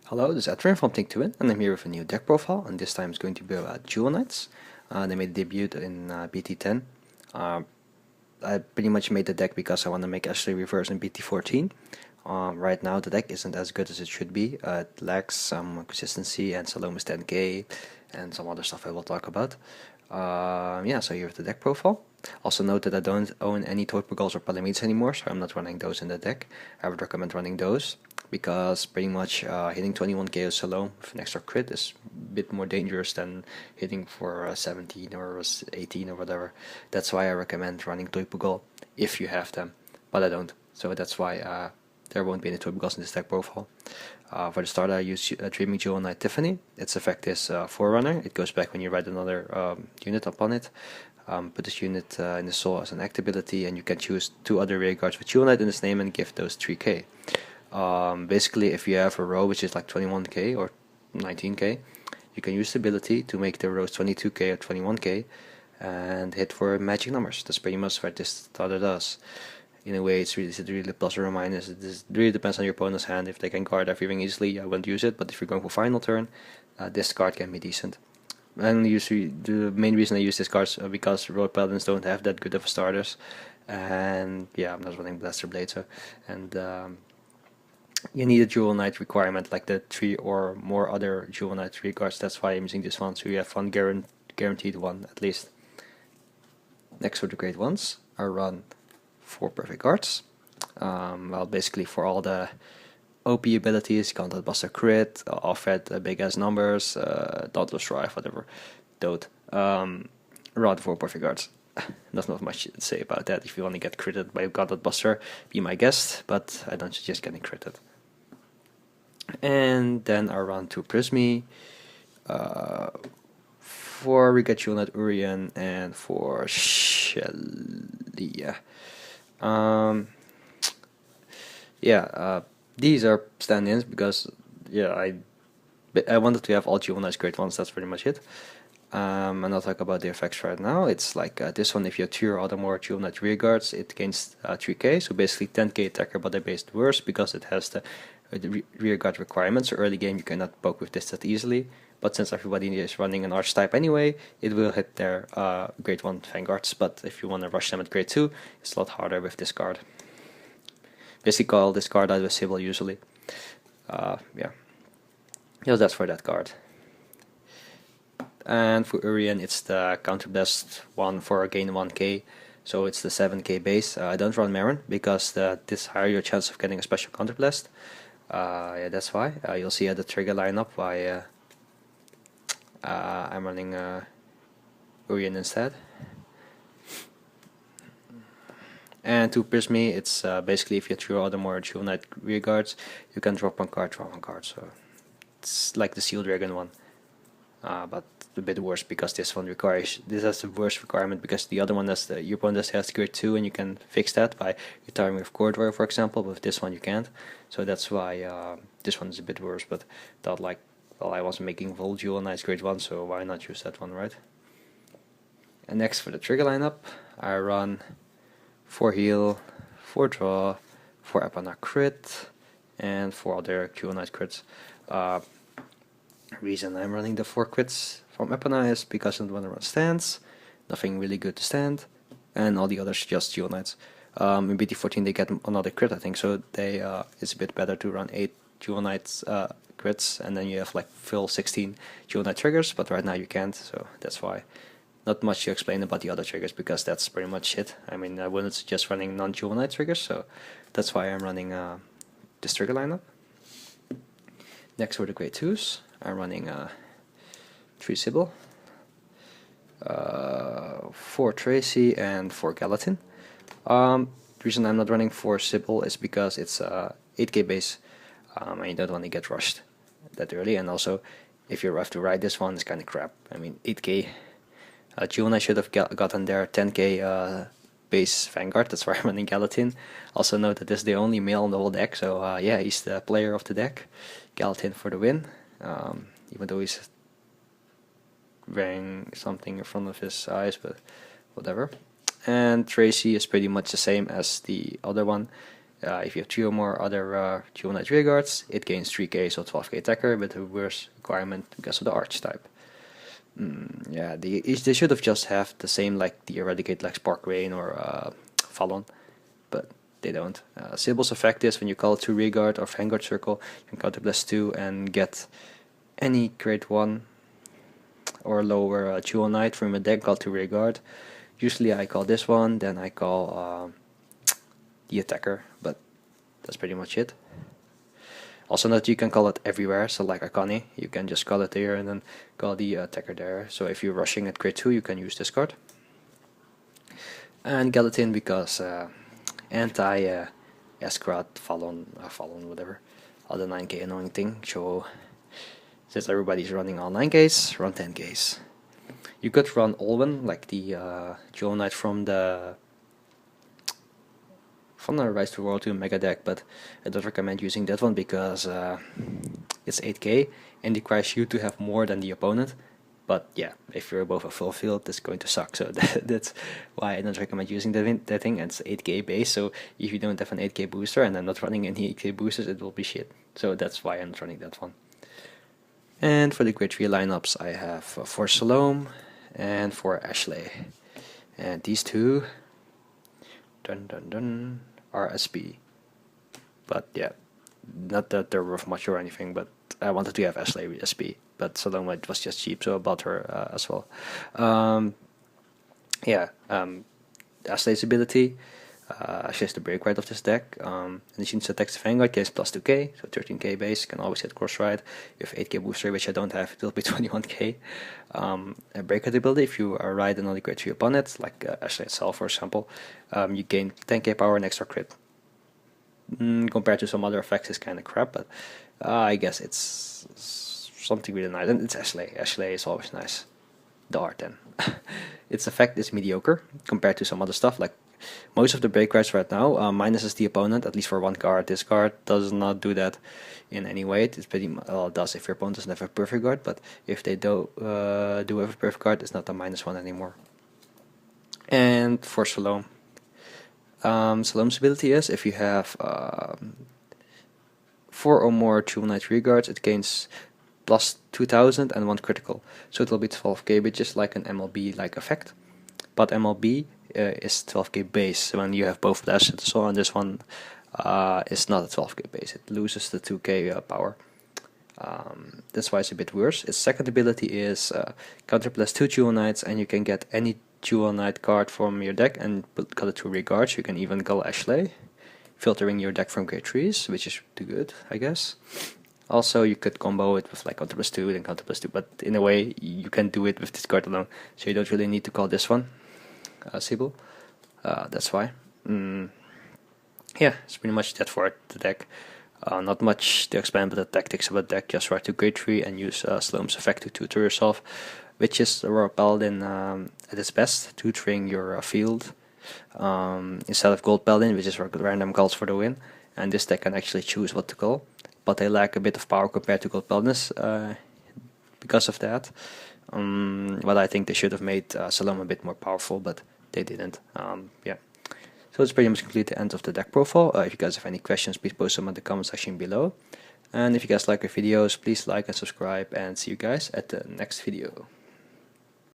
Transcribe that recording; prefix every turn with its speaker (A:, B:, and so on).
A: Hello, this is Edwin from BT10, and I'm here with a new deck profile, and this time it's going to be about Jewel Knights. They made a debut in BT10. I pretty much made the deck because I want to make Ashlei reverse in BT14. Right now the deck isn't as good as it should be. It lacks some consistency, and Salome's 10k, and some other stuff I will talk about. Yeah, so here's the deck profile. Also note that I don't own any Toipagols or Palamides anymore, so I'm not running those in the deck. I would recommend running those, because pretty much hitting 21k of Salome with an extra crit is a bit more dangerous than hitting for 17 or 18 or whatever. That's why I recommend running Toipagol if you have them, but I don't, so that's why there won't be any Toipagols in this deck profile. For the start, I use Dreaming Jewel Knight Tiffany. Its effect is Forerunner. It goes back when you ride another unit upon it. Put this unit in the soul as an act ability, and you can choose 2 other rear guards with Jewel Knight in its name and give those 3k. Basically, if you have a row which is like 21k or 19k, you can use the ability to make the rows 22k or 21k and hit for magic numbers. That's pretty much what this starter does. In a way, it's really plus or minus. It really depends on your opponent's hand. If they can guard everything easily, I won't use it, but if you're going for final turn, this card can be decent. And usually, the main reason I use this card is because Road Paladins don't have that good of starters, and yeah, I'm not running Blaster Blade, so, and you need a Jewel Knight requirement, like the 3 or more other Jewel Knight 3 cards. That's why I'm using this one, so you have one guaranteed one at least. Next, for the great ones, I run 4 perfect cards. Well, basically for all the OP abilities, Content Buster Crit, Offred, big ass numbers, Dauntless Drive, whatever. Don't. Run 4 perfect cards. There's not much to say about that. If you want to get critted by Content Buster, be my guest, but I don't suggest getting critted. And then I run 2 Prismy, 4 Rikachu Knight Urian, and 4 Shelly. These are stand-ins because I wanted to have all Jewel Knights great ones. That's pretty much it. And I'll talk about the effects right now. It's like this one: if you have 2 or other more Jewel Knight rear guards, it gains 3k, so basically 10k attacker, but they're based worse because it has the rear guard requirements. So early game you cannot poke with this that easily, but since everybody is running an archetype anyway, it will hit their grade 1 Vanguards. But if you want to rush them at grade 2, it's a lot harder with this card. Basically call this card out with Sybil usually. That's for that card. And for Urian, it's the counterblast one for gain 1k, so it's the 7k base. I don't run Marin because this higher your chance of getting a special counterblast. That's why. You'll see at the trigger lineup why I'm running Urian instead. And to Prismy, it's basically if you have 3 or other more Jewel Knight rear guards, you can drop 1 card, draw 1 card. So it's like the Seal Dragon one, but a bit worse because this has the worst requirement because the other one your opponent has grade 2, and you can fix that by retiring with Corridor, for example. But with this one you can't, so that's why this one is a bit worse. But I wasn't making full Jewel Knights grade 1, so why not use that one, right? And next for the trigger lineup, I run 4 heal, 4 draw, 4 Epona crit, and 4 other Jewel Knight crits. Reason I'm running the 4 crits from Epona is because I don't want to run stands, nothing really good to stand, and all the others just Jewel Knights. In BT14 they get another crit, I think, so it's a bit better to run 8 Jewel Knights crits, and then you have like full 16 Jewel Knight triggers, but right now you can't, so that's why. Not much to explain about the other triggers because that's pretty much it. I mean, I wouldn't suggest running non-Jewel Knight triggers, so that's why I'm running this trigger lineup. Next for the grade 2s, I'm running 3 Sybil, 4 Tracy, and 4 Gallatin. The reason I'm not running 4 Sybil is because it's 8k base, and you don't want to get rushed that early, and also if you have to ride this one, it's kind of crap. I mean, 8k. Jewel Knight should have gotten their 10k base Vanguard, that's why I'm running Gallatin. Also note that this is the only male in the whole deck, so yeah, he's the player of the deck. Gallatin for the win, even though he's wearing something in front of his eyes, but whatever. And Tracy is pretty much the same as the other one. If you have 3 or more other Jewel Knight rearguards, it gains 3k, so 12k attacker, with a worse requirement because of the arch type. Yeah, they should have just have the same like the Eradicate, like Spark Rain or Fallon, but they don't. Sibyl's effect is when you call 2 rearguard or Vanguard circle, you can counter +2 and get any grade 1 or lower Jewel Knight from a deck called 2 rearguard. Usually I call this one, then I call the attacker, but that's pretty much it. Also note you can call it everywhere, so like Akane, you can just call it there and then call the attacker there. So if you're rushing at grade 2, you can use this card. And Gelatin because anti Escrat, Fallon, whatever, other 9k annoying thing. So since everybody's running all 9ks, run 10ks. You could run Olwen, like the Jewel Knight from the Rise to World 2 Mega deck, but I don't recommend using that one because it's 8k and it requires you to have more than the opponent. But yeah, if you're above a full field, it's going to suck. So that's why I don't recommend using that thing. And it's 8k base, so if you don't have an 8k booster and I'm not running any 8k boosters, it will be shit. So that's why I'm not running that one. And for the grade 3 lineups, I have for Salome and for Ashlei. And these two are SP. But yeah, not that they're worth much or anything, but I wanted to have Ashlei with SP. But Salome was just cheap, so I bought her as well. Ashlei's ability. Ashlei's the break right of this deck. And she attacks the Vanguard, gains +2k, so 13k base, can always hit cross ride. You have 8k booster, which I don't have, it will be 21k. A break right ability, if you ride another grade 3 upon it, like Ashlei itself for example, you gain 10k power and extra crit. Compared to some other effects, it's kind of crap, but I guess it's something really nice. And it's Ashlei. Ashlei is always nice. The art then. Its effect is mediocre compared to some other stuff, like most of the break cards right now minuses the opponent, at least for one card. This card does not do that in any way. It pretty well does if your opponent doesn't have a perfect card, but if they do have a perfect card, it's not a -1 anymore. And for Salome. Salome's ability is if you have 4 or more Jewel Knight rearguards, it gains +2000 and 1 critical. So it will be 12k, which is like an MLB-like effect. But MLB is 12k base when you have both assets, so on this one is not a 12k base. It loses the 2k power. That's why it's a bit worse. Its second ability is counter +2 Jewel Knights, and you can get any Jewel Knight card from your deck and cut it to rearguards. You can even call Ashlei, filtering your deck from grade 3s, which is too good, I guess. Also, you could combo it with like counter +2 and counter +2, but in a way, you can do it with this card alone, so you don't really need to call this one Sibyl. That's why. Yeah, it's pretty much that for the deck. Not much to explain about the tactics of the deck, just ride to grade 3 and use Salome's effect to tutor yourself, which is the Royal Paladin at its best, tutoring your field, instead of Gold Paladin, which is random calls for the win. And this deck can actually choose what to call, but they lack a bit of power compared to Gold Paladins because of that. But I think they should have made Salome a bit more powerful, but they didn't. Yeah. So it's pretty much complete the end of the deck profile. If you guys have any questions, please post them in the comment section below. And if you guys like our videos, please like and subscribe, and see you guys at the next video.